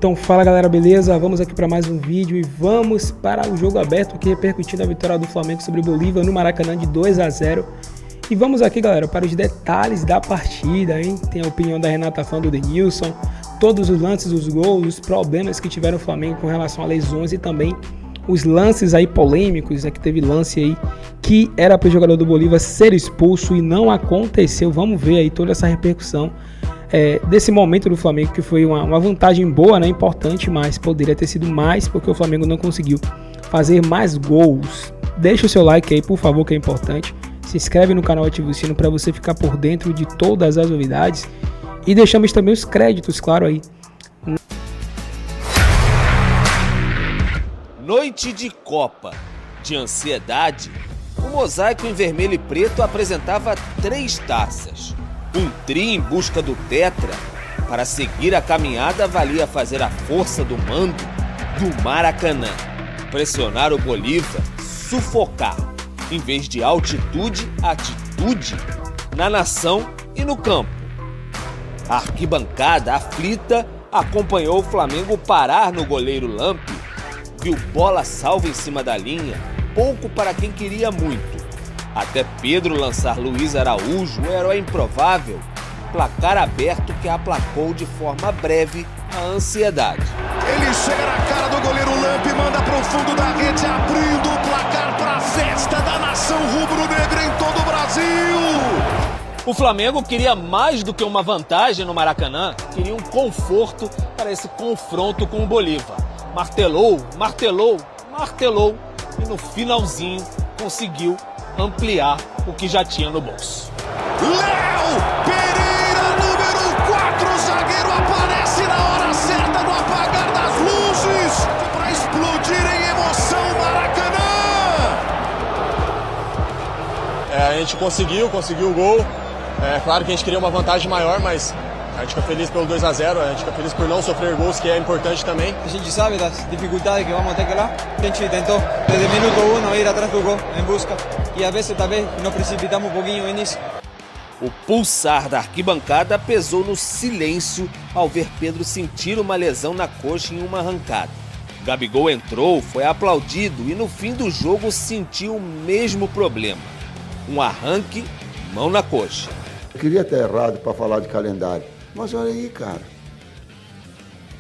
Então fala galera, beleza? Vamos aqui para mais um vídeo e vamos para o jogo aberto aqui repercutindo a vitória do Flamengo sobre o Bolívar no Maracanã de 2-0. E vamos aqui galera para os detalhes da partida, hein? Tem a opinião da Renata Fã, do Denilson, todos os lances, os gols, os problemas que tiveram o Flamengo com relação a lesões e também os lances aí polêmicos, que teve lance aí que era para o jogador do Bolívar ser expulso e não aconteceu. Vamos ver aí toda essa repercussão desse momento do Flamengo, que foi uma vantagem boa, né, importante, mas poderia ter sido mais porque o Flamengo não conseguiu fazer mais gols. Deixa o seu like aí, por favor, que é importante. Se inscreve no canal, ativa o sino para você ficar por dentro de todas as novidades. E deixamos também os créditos, claro, aí. Noite de Copa, de ansiedade, o mosaico em vermelho e preto apresentava 3 taças. Um tri em busca do tetra. Para seguir a caminhada valia fazer a força do mando do Maracanã. Pressionar o Bolívar, sufocar. Em vez de altitude, atitude. Na nação e no campo. A arquibancada aflita acompanhou o Flamengo parar no goleiro Lampe. Viu bola salva em cima da linha, pouco para quem queria muito. Até Pedro lançar Luiz Araújo, o herói improvável, placar aberto que aplacou de forma breve a ansiedade. Ele chega na cara do goleiro Lampe, manda para o fundo da rede, abrindo o placar para a festa da nação rubro-negra em todo o Brasil. O Flamengo queria mais do que uma vantagem no Maracanã, queria um conforto para esse confronto com o Bolívar. Martelou, martelou, martelou e no finalzinho conseguiu ampliar o que já tinha no bolso. Léo Pereira, número 4, zagueiro, aparece na hora certa no apagar das luzes para explodir em emoção o Maracanã. A gente conseguiu o gol. Claro que a gente queria uma vantagem maior, mas a gente fica feliz pelo 2-0, a gente fica feliz por não sofrer gols, que é importante também. A gente sabe das dificuldades que vamos ter lá. A gente tentou desde o minuto 1 ir atrás do gol em busca e às vezes talvez nos precipitamos um pouquinho nisso. O pulsar da arquibancada pesou no silêncio ao ver Pedro sentir uma lesão na coxa em uma arrancada. Gabigol entrou, foi aplaudido e no fim do jogo sentiu o mesmo problema. Um arranque, mão na coxa. Eu queria estar errado para falar de calendário, mas olha aí, cara.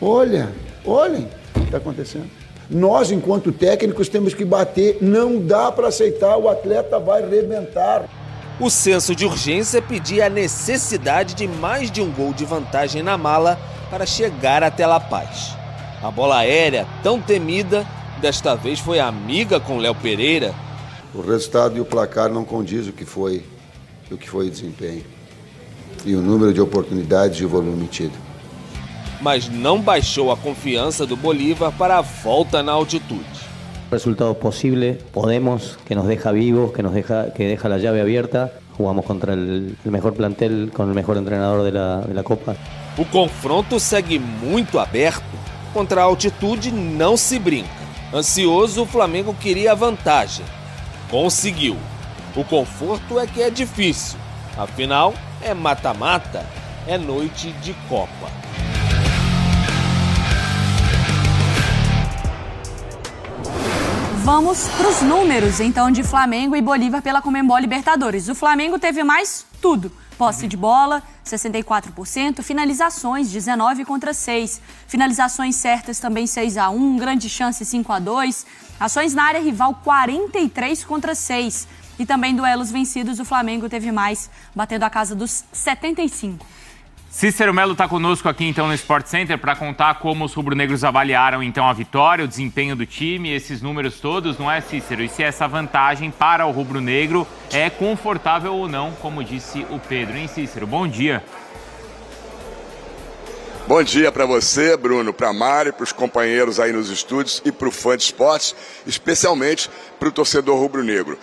Olhem o que está acontecendo. Nós, enquanto técnicos, temos que bater. Não dá para aceitar, o atleta vai arrebentar. O senso de urgência pedia a necessidade de mais de um gol de vantagem na mala para chegar até La Paz. A bola aérea, tão temida, desta vez foi amiga com Léo Pereira. O resultado e o placar não condiz o que foi o desempenho. E o número de oportunidades e o volume tido. Mas não baixou a confiança do Bolívar para a volta na altitude. Resultado posible, Podemos, que nos deja vivos, que deja la llave abierta. Jugamos contra el mejor plantel, con el mejor entrenador de la Copa. O confronto segue muito aberto. Contra a altitude não se brinca. Ansioso, o Flamengo queria a vantagem. Conseguiu. O conforto é que é difícil. Afinal, é mata-mata, é noite de Copa. Vamos para os números, então, de Flamengo e Bolívar pela Conmebol Libertadores. O Flamengo teve mais tudo. Posse de bola, 64%. Finalizações, 19 contra 6. Finalizações certas também 6-1. Grande chance, 5-2. Ações na área rival, 43 contra 6. E também duelos vencidos, o Flamengo teve mais, batendo a casa dos 75. Cícero Melo está conosco aqui então no Sport Center para contar como os rubro-negros avaliaram então a vitória, o desempenho do time, esses números todos, não é, Cícero? E se essa vantagem para o rubro-negro é confortável ou não, como disse o Pedro, hein, Cícero? Bom dia. Bom dia para você, Bruno, para a Mari, para os companheiros aí nos estúdios e para o fã de esportes, especialmente para o torcedor rubro-negro.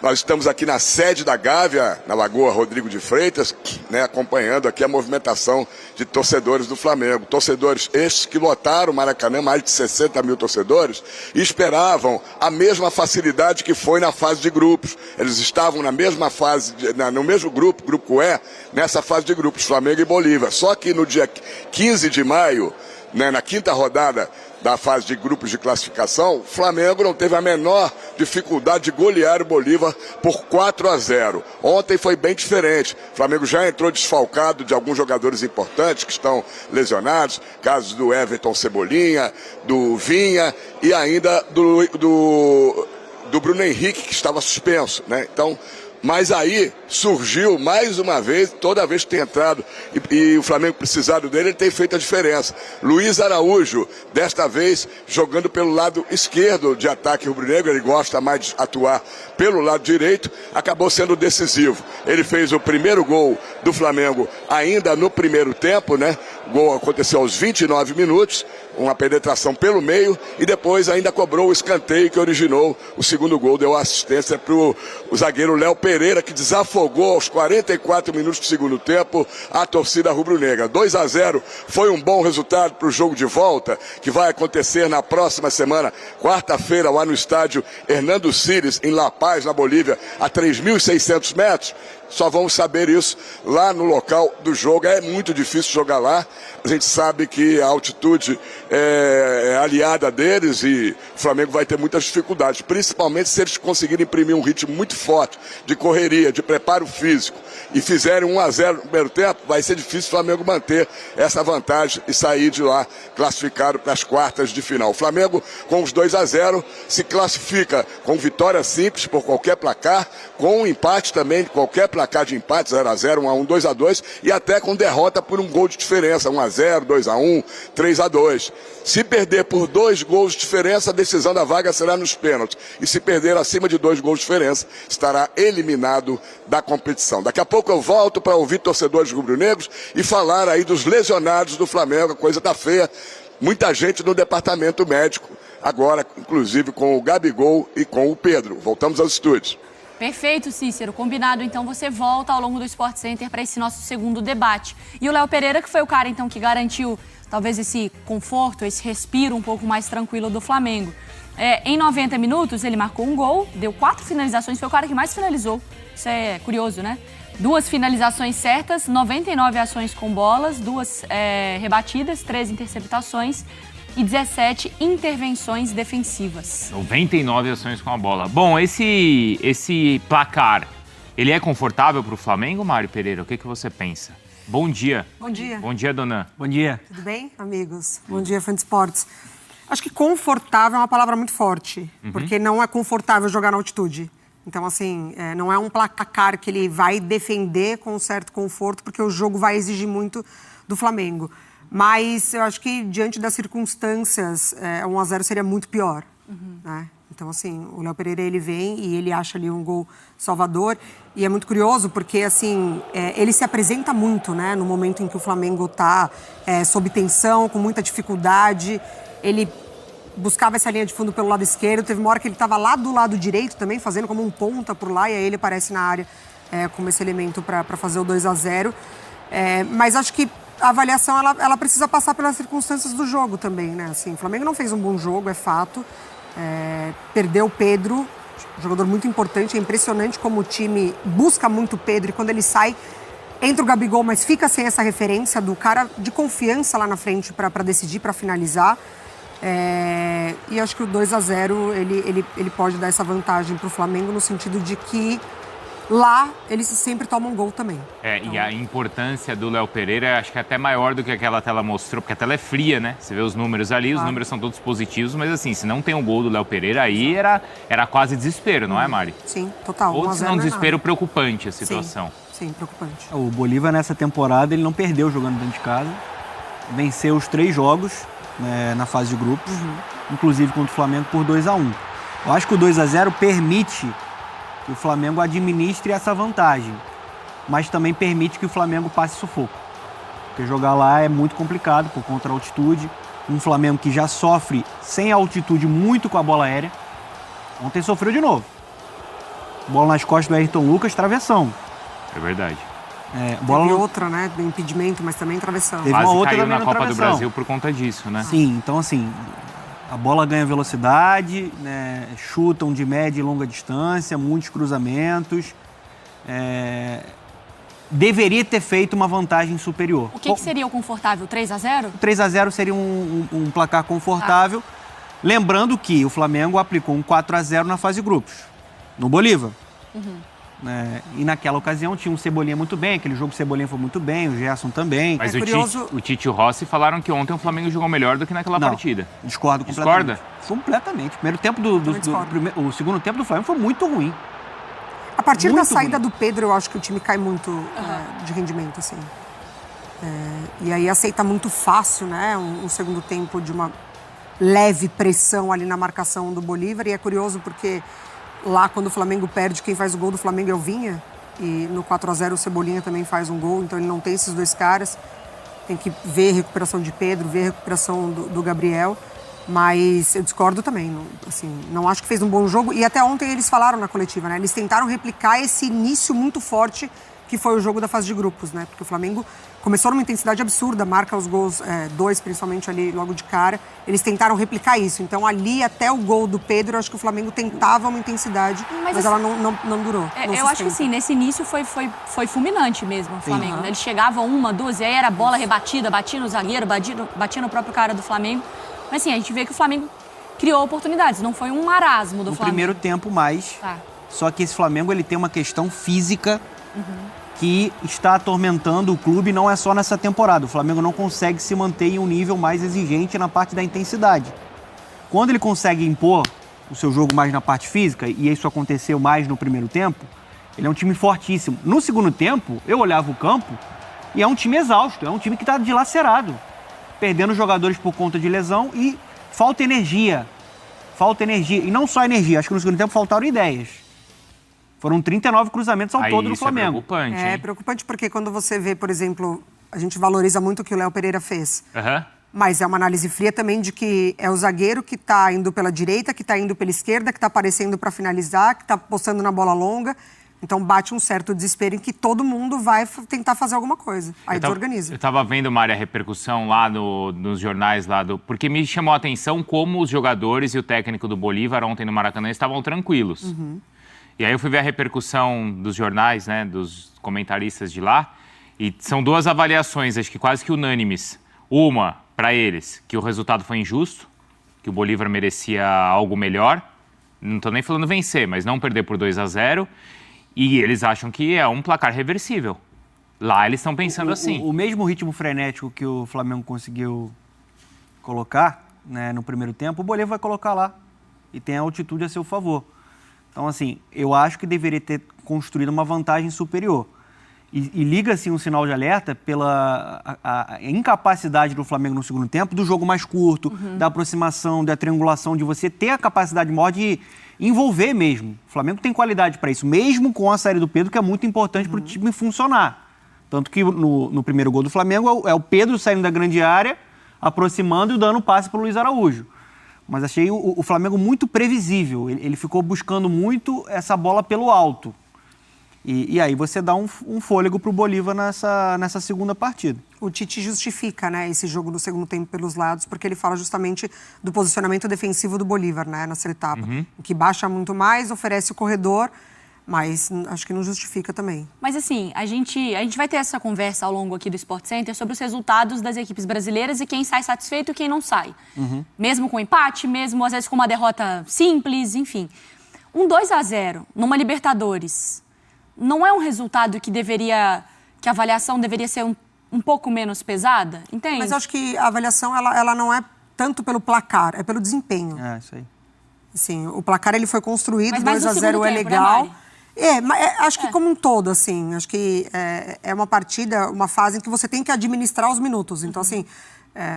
Nós estamos aqui na sede da Gávea, na Lagoa Rodrigo de Freitas, né, acompanhando aqui a movimentação de torcedores do Flamengo. Torcedores estes que lotaram o Maracanã, mais de 60 mil torcedores, e esperavam a mesma facilidade que foi na fase de grupos. Eles estavam na mesma fase, no mesmo grupo, grupo E, nessa fase de grupos, Flamengo e Bolívar. Só que no dia 15 de maio, né, na quinta rodada da fase de grupos de classificação, o Flamengo não teve a menor dificuldade de golear o Bolívar por 4-0. Ontem foi bem diferente. O Flamengo já entrou desfalcado de alguns jogadores importantes que estão lesionados, casos do Everton Cebolinha, do Vinha e ainda do Bruno Henrique, que estava suspenso, né? Então, mas aí surgiu mais uma vez, toda vez que tem entrado e o Flamengo precisado dele, ele tem feito a diferença. Luiz Araújo, desta vez jogando pelo lado esquerdo de ataque rubro-negro, ele gosta mais de atuar pelo lado direito, acabou sendo decisivo. Ele fez o primeiro gol do Flamengo ainda no primeiro tempo, né? O gol aconteceu aos 29 minutos, uma penetração pelo meio e depois ainda cobrou o escanteio que originou o segundo gol, deu assistência para o zagueiro Léo Pereira, que desafogou aos 44 minutos do segundo tempo a torcida rubro-negra. 2-0 foi um bom resultado para o jogo de volta, que vai acontecer na próxima semana, quarta-feira, lá no estádio Hernando Siles, em La Paz, na Bolívia, a 3.600 metros. Só vamos saber isso lá no local do jogo. É muito difícil jogar lá. A gente sabe que a altitude é aliada deles e o Flamengo vai ter muitas dificuldades, principalmente se eles conseguirem imprimir um ritmo muito forte de correria, de preparo físico e fizerem 1-0 no primeiro tempo, vai ser difícil o Flamengo manter essa vantagem e sair de lá classificado para as quartas de final. O Flamengo, com os 2-0, se classifica com vitória simples por qualquer placar, com um empate também, qualquer placar de empate, 0-0, 1-1, 2-2, e até com derrota por um gol de diferença, 1-0, 2-1, 3-2. Se perder por 2 gols de diferença, a decisão da vaga será nos pênaltis. E se perder acima de 2 gols de diferença, estará eliminado da competição. Daqui a pouco eu volto para ouvir torcedores rubro-negros e falar aí dos lesionados do Flamengo. A coisa tá feia. Muita gente no departamento médico, agora inclusive com o Gabigol e com o Pedro. Voltamos aos estúdios. Perfeito, Cícero. Combinado, então você volta ao longo do Sport Center para esse nosso segundo debate. E o Léo Pereira, que foi o cara então que garantiu talvez esse conforto, esse respiro um pouco mais tranquilo do Flamengo. Em 90 minutos ele marcou um gol, deu 4 finalizações, foi o cara que mais finalizou. Isso é curioso, né? 2 finalizações certas, 99 ações com bolas, 2 rebatidas, 3 interceptações e 17 intervenções defensivas. 99 ações com a bola. Bom, esse placar, ele é confortável para o Flamengo, Mário Pereira? O que você pensa? Bom dia. Bom dia. Bom dia, Donan. Bom dia. Tudo bem, amigos? Bom dia, fã de esportes. Acho que confortável é uma palavra muito forte, porque não é confortável jogar na altitude. Então, assim, não é um placar que ele vai defender com um certo conforto, porque o jogo vai exigir muito do Flamengo. Mas eu acho que, diante das circunstâncias, 1-0 seria muito pior, né? Então, assim, o Léo Pereira, ele vem e ele acha ali um gol salvador. E é muito curioso porque, assim, ele se apresenta muito, né? No momento em que o Flamengo está sob tensão, com muita dificuldade. Ele buscava essa linha de fundo pelo lado esquerdo. Teve uma hora que ele estava lá do lado direito também, fazendo como um ponta por lá. E aí ele aparece na área como esse elemento para fazer o 2-0. Mas acho que a avaliação, ela precisa passar pelas circunstâncias do jogo também, né? Assim, o Flamengo não fez um bom jogo, é fato. Perdeu o Pedro, jogador muito importante. É impressionante como o time busca muito o Pedro e quando ele sai, entra o Gabigol, mas fica sem essa referência do cara de confiança lá na frente para decidir, para finalizar. E acho que o 2-0 ele pode dar essa vantagem para o Flamengo no sentido de que lá eles sempre tomam gol também. E a importância do Léo Pereira acho que é até maior do que aquela tela mostrou, porque a tela é fria, né? Você vê os números ali, os números são todos positivos, mas assim, se não tem um gol do Léo Pereira, aí era quase desespero, não é, Mari? Sim, total. Ou se não, desespero preocupante a situação. Sim, preocupante. O Bolívar, nessa temporada, ele não perdeu jogando dentro de casa. Venceu os 3 jogos na fase de grupos, inclusive contra o Flamengo por 2-1. Eu acho que o 2-0 permite que o Flamengo administre essa vantagem, mas também permite que o Flamengo passe sufoco. Porque jogar lá é muito complicado por conta da altitude. Um Flamengo que já sofre sem altitude muito com a bola aérea. Ontem sofreu de novo. Bola nas costas do Ayrton Lucas, travessão. É verdade. Teve outra, né? Do impedimento, mas também travessão. Teve uma outra caiu também na Copa travessão. do Brasil por conta disso, né? Sim, então assim, a bola ganha velocidade, né, chutam de média e longa distância, muitos cruzamentos. deveria ter feito uma vantagem superior. O que seria o confortável? 3-0? 3-0 seria um placar confortável. Lembrando que o Flamengo aplicou um 4-0 na fase de grupos, no Bolívar. E naquela ocasião tinha um Cebolinha muito bem, aquele jogo Cebolinha foi muito bem, o Gerson também. Mas o Tite e o Rossi falaram que ontem o Flamengo jogou melhor do que naquela partida. Discordo completamente. Discorda? Completamente. Primeiro tempo o segundo tempo do Flamengo foi muito ruim. A partir da saída do Pedro, eu acho que o time cai muito de rendimento, assim. E aí aceita muito fácil, né? Um segundo tempo de uma leve pressão ali na marcação do Bolívar. E é curioso porque lá, quando o Flamengo perde, quem faz o gol do Flamengo é o Vinha. E no 4-0 o Cebolinha também faz um gol, então ele não tem esses dois caras. Tem que ver a recuperação de Pedro, ver a recuperação do Gabriel. Mas eu discordo também, não acho que fez um bom jogo. E até ontem eles falaram na coletiva, né? Eles tentaram replicar esse início muito forte que foi o jogo da fase de grupos, né? Porque o Flamengo começou numa intensidade absurda, marca os gols, dois principalmente ali logo de cara. Eles tentaram replicar isso. Então ali até o gol do Pedro, eu acho que o Flamengo tentava uma intensidade, mas ela não durou. Eu acho que sim, nesse início foi fulminante mesmo o Flamengo. Né? Ele chegava uma, duas, e aí era bola rebatida, batia no zagueiro, batia no próprio cara do Flamengo. Mas assim, a gente vê que o Flamengo criou oportunidades, não foi um marasmo do Flamengo. No primeiro tempo mais, só que esse Flamengo ele tem uma questão física que está atormentando o clube, não é só nessa temporada. O Flamengo não consegue se manter em um nível mais exigente na parte da intensidade. Quando ele consegue impor o seu jogo mais na parte física, e isso aconteceu mais no primeiro tempo, ele é um time fortíssimo. No segundo tempo, eu olhava o campo e é um time exausto, é um time que está dilacerado, perdendo jogadores por conta de lesão e falta energia. Falta energia. E não só energia, acho que no segundo tempo faltaram ideias. Foram 39 cruzamentos ao todo no Flamengo. É preocupante, É preocupante porque quando você vê, por exemplo, a gente valoriza muito o que o Léo Pereira fez. Mas é uma análise fria também de que é o zagueiro que está indo pela direita, que está indo pela esquerda, que está aparecendo para finalizar, que está postando na bola longa. Então bate um certo desespero em que todo mundo vai tentar fazer alguma coisa. Aí desorganiza. Eu estava vendo, Mari, a repercussão lá nos jornais, porque me chamou a atenção como os jogadores e o técnico do Bolívar ontem no Maracanã estavam tranquilos. E aí eu fui ver a repercussão dos jornais, né, dos comentaristas de lá, e são duas avaliações, acho que quase que unânimes. Uma, para eles, que o resultado foi injusto, que o Bolívar merecia algo melhor. Não estou nem falando vencer, mas não perder por 2-0. E eles acham que é um placar reversível. Lá eles estão pensando assim. O mesmo ritmo frenético que o Flamengo conseguiu colocar, né, no primeiro tempo, o Bolívar vai colocar lá. E tem a altitude a seu favor. Então, assim, eu acho que deveria ter construído uma vantagem superior. E liga-se um sinal de alerta pela a incapacidade do Flamengo no segundo tempo, do jogo mais curto, da aproximação, da triangulação, de você ter a capacidade maior de envolver mesmo. O Flamengo tem qualidade para isso, mesmo com a saída do Pedro, que é muito importante para o time funcionar. Tanto que no primeiro gol do Flamengo é o Pedro saindo da grande área, aproximando e dando passe para o Luiz Araújo. Mas achei o Flamengo muito previsível. Ele ficou buscando muito essa bola pelo alto. E aí você dá um fôlego para o Bolívar nessa segunda partida. O Tite justifica, né, esse jogo no segundo tempo pelos lados, porque ele fala justamente do posicionamento defensivo do Bolívar, né, nessa etapa. Que baixa muito mais, oferece o corredor, mas acho que não justifica também. Mas assim, a gente vai ter essa conversa ao longo aqui do Sport Center sobre os resultados das equipes brasileiras e quem sai satisfeito e quem não sai. Mesmo com empate, mesmo às vezes com uma derrota simples, enfim. Um 2-0 numa Libertadores não é um resultado que a avaliação deveria ser um pouco menos pesada, entende? Mas eu acho que a avaliação ela não é tanto pelo placar, é pelo desempenho. É, isso aí. Assim, o placar ele foi construído, 2-0 é legal. Né, acho que como um todo, assim, acho que é uma partida, uma fase em que você tem que administrar os minutos. Então, assim,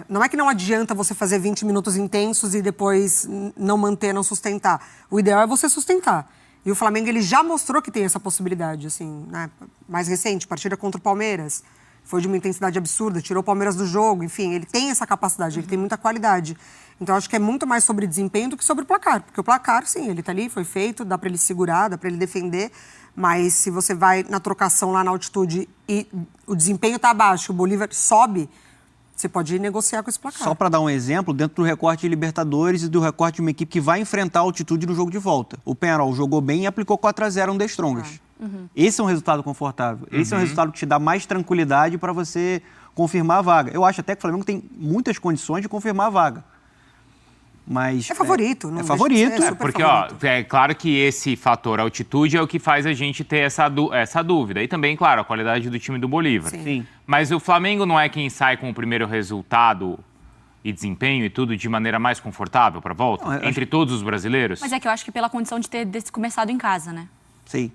não é que não adianta você fazer 20 minutos intensos e depois não manter, não sustentar. O ideal é você sustentar. E o Flamengo, ele já mostrou que tem essa possibilidade, assim, né? Mais recente, partida contra o Palmeiras. Foi de uma intensidade absurda, tirou o Palmeiras do jogo, enfim, ele tem essa capacidade, ele tem muita qualidade. Então, acho que é muito mais sobre desempenho do que sobre o placar. Porque o placar, sim, ele tá ali, foi feito, dá para ele segurar, dá para ele defender. Mas se você vai na trocação lá na altitude e o desempenho tá abaixo, o Bolívar sobe, você pode negociar com esse placar. Só para dar um exemplo, dentro do recorte de Libertadores e do recorte de uma equipe que vai enfrentar a altitude no jogo de volta. O Peñarol jogou bem e aplicou 4-0 no The Strongest. Esse é um resultado confortável. Esse é um resultado que te dá mais tranquilidade para você confirmar a vaga. Eu acho até que o Flamengo tem muitas condições de confirmar a vaga. Mas é favorito, não é favorito. Porque, favorito. é claro que esse fator altitude é o que faz a gente ter essa dúvida. E também, claro, a qualidade do time do Bolívar. Sim. Mas o Flamengo não é quem sai com o primeiro resultado e desempenho e tudo de maneira mais confortável para a volta? Não, entre todos os brasileiros? Mas é que eu acho que pela condição de ter começado em casa, né? Sim.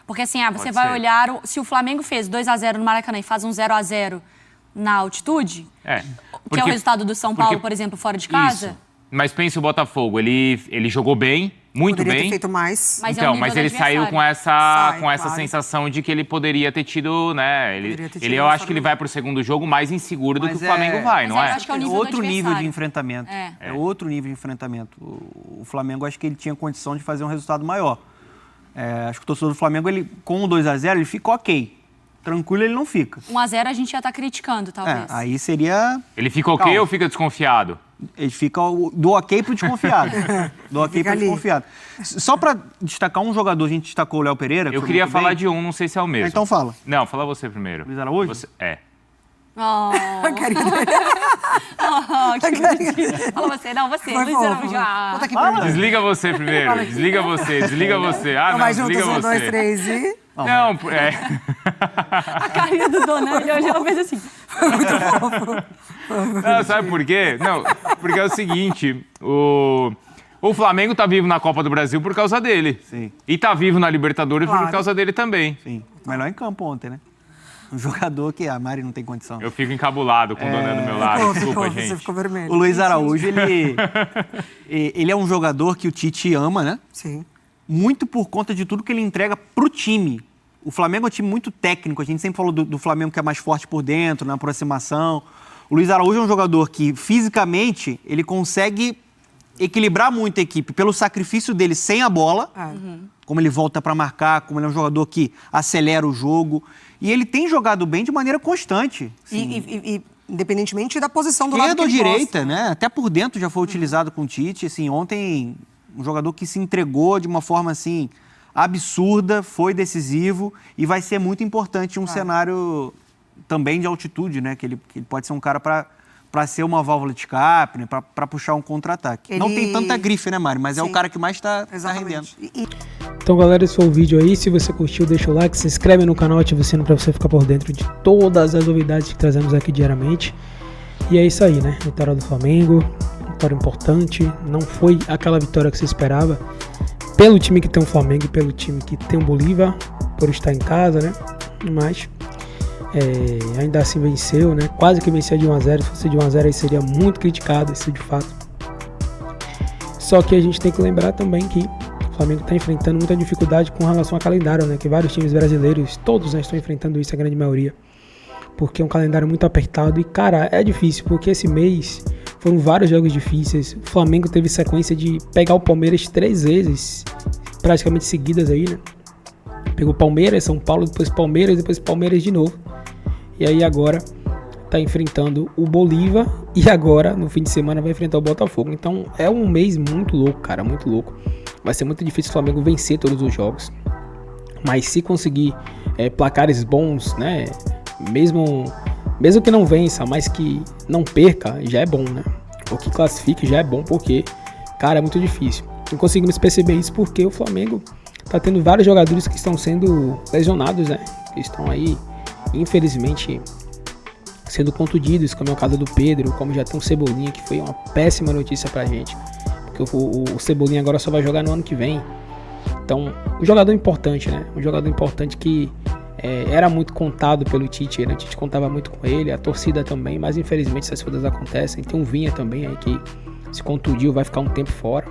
Porque assim, você Pode vai ser. olhar, se o Flamengo fez 2-0 no Maracanã e faz um 0-0 na altitude, que é o resultado do São Paulo, por exemplo, fora de casa... Isso. Mas pensa o Botafogo, ele jogou bem, muito Poderia bem. ter feito mais. Mas Então, é o nível mas do ele saiu adversário. com essa claro. sensação de que ele poderia ter tido, né? Poderia ter tido Eu uma acho que ele vai pro segundo jogo mais inseguro do que o Mas Flamengo vai, não Mas é? eu acho que é o nível do outro nível de adversário. enfrentamento. É. Outro nível de enfrentamento. O Flamengo, acho que ele tinha condição de fazer um resultado maior. Acho que o torcedor do Flamengo, ele, com o 2-0, ele fica ok. Tranquilo ele não fica. 1-0 a gente já tá criticando, talvez. Aí seria... Ele fica ok Calma. ou fica desconfiado? Ele fica do ok pro desconfiado. Do ok Fica pro ali. desconfiado. Só pra destacar um jogador, a gente destacou o Léo Pereira. que Eu foi queria muito falar bem. de um, não sei se é o mesmo. Então fala. Não, fala você primeiro. Luiz Araújo? Oh, que bonitinho. Fala você. Não, você. Foi Luiz fofo. Araújo. Ah. Bota aqui pra mim. Desliga você primeiro. Desliga você. Ah, Então não, vai junto, desliga 1, você. 2, 3 e... Não, A carinha do Donelli, hoje ela fez assim. Não, sabe por quê? Não, porque é o seguinte, o Flamengo tá vivo na Copa do Brasil por causa dele. Sim. E tá vivo na Libertadores por Claro. causa dele também. Sim. Melhor em campo ontem, né? Um jogador que a Mari não tem condição. Eu fico encabulado com o Doné do meu lado, desculpa, Você gente. ficou vermelho. O Luiz Araújo, ele é um jogador que o Tite ama, né? Sim. Muito por conta de tudo que ele entrega pro time. O Flamengo é um time muito técnico, a gente sempre falou do Flamengo que é mais forte por dentro, na aproximação. O Luiz Araújo é um jogador que, fisicamente, ele consegue equilibrar muito a equipe pelo sacrifício dele sem a bola, como ele volta para marcar, como ele é um jogador que acelera o jogo. E ele tem jogado bem de maneira constante. E independentemente da posição do lado Esquerda que ou ele direita, né? Até por dentro já foi utilizado com o Tite. Assim, ontem, um jogador que se entregou de uma forma assim absurda, foi decisivo e vai ser muito importante em um cenário também de altitude, né? Que ele pode ser um cara para ser uma válvula de escape, né? Para puxar um contra-ataque. Não tem tanta grife, né, Mário? Mas é o cara que mais está rendendo. Então, galera, esse foi o vídeo aí. Se você curtiu, deixa o like, se inscreve no canal, ativa o sino para você ficar por dentro de todas as novidades que trazemos aqui diariamente. E é isso aí, né? Vitória do Flamengo, vitória importante. Não foi aquela vitória que você esperava pelo time que tem o Flamengo e pelo time que tem o Bolívar, por estar em casa, né? Mas ainda assim venceu, né? Quase que venceu de 1-0. Se fosse de 1-0 aí seria muito criticado, isso de fato. Só que a gente tem que lembrar também que o Flamengo está enfrentando muita dificuldade com relação ao calendário, né? Que vários times brasileiros, todos, né, estão enfrentando isso, a grande maioria. Porque é um calendário muito apertado e, cara, é difícil, porque esse mês foram vários jogos difíceis. O Flamengo teve sequência de pegar o Palmeiras 3 vezes, praticamente seguidas aí, né? Pegou Palmeiras, São Paulo, depois Palmeiras de novo. E aí agora tá enfrentando o Bolívar e agora, no fim de semana, vai enfrentar o Botafogo. Então é um mês muito louco, cara, muito louco. Vai ser muito difícil o Flamengo vencer todos os jogos. Mas se conseguir placares bons, né? Mesmo que não vença, mas que não perca, já é bom, né? Ou que classifique já é bom, porque, cara, é muito difícil. Não conseguimos perceber isso porque o Flamengo tá tendo vários jogadores que estão sendo lesionados, né? Que estão aí, infelizmente, sendo contundidos, como é o caso do Pedro, como já tem o Cebolinha, que foi uma péssima notícia pra gente. Porque o Cebolinha agora só vai jogar no ano que vem. Então, um jogador importante, né? Um jogador importante que era muito contado pelo Tite, né? O Tite contava muito com ele, a torcida também, mas infelizmente essas coisas acontecem. Tem um Vinha também aí que se contundiu, vai ficar um tempo fora.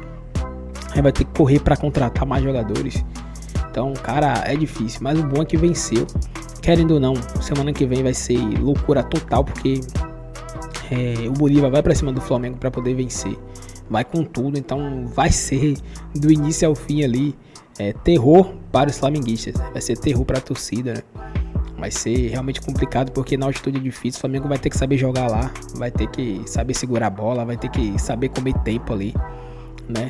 Aí vai ter que correr para contratar mais jogadores. Então, cara, é difícil, mas o bom é que venceu. Querendo ou não, semana que vem vai ser loucura total, porque o Bolívar vai para cima do Flamengo para poder vencer. Vai com tudo, então vai ser do início ao fim ali terror para os flamenguistas, vai ser terror para a torcida, né? Vai ser realmente complicado porque na altitude é difícil, o Flamengo vai ter que saber jogar lá, vai ter que saber segurar a bola, vai ter que saber comer tempo ali, né?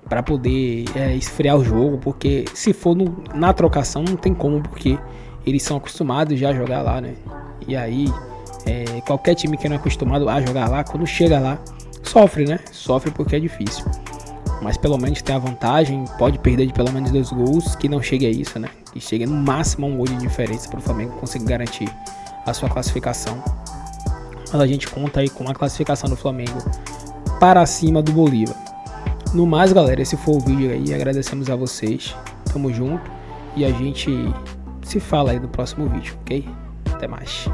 para poder esfriar o jogo, porque se for na trocação não tem como, porque eles são acostumados já a jogar lá, né? E aí qualquer time que não é acostumado a jogar lá, quando chega lá, sofre, né? Sofre porque é difícil. Mas pelo menos tem a vantagem, pode perder de pelo menos 2 gols, que não chegue a isso, né? Que chegue no máximo a 1 gol de diferença para o Flamengo conseguir garantir a sua classificação. Mas a gente conta aí com a classificação do Flamengo para cima do Bolívar. No mais, galera, esse foi o vídeo aí. Agradecemos a vocês. Tamo junto. E a gente se fala aí no próximo vídeo, ok? Até mais.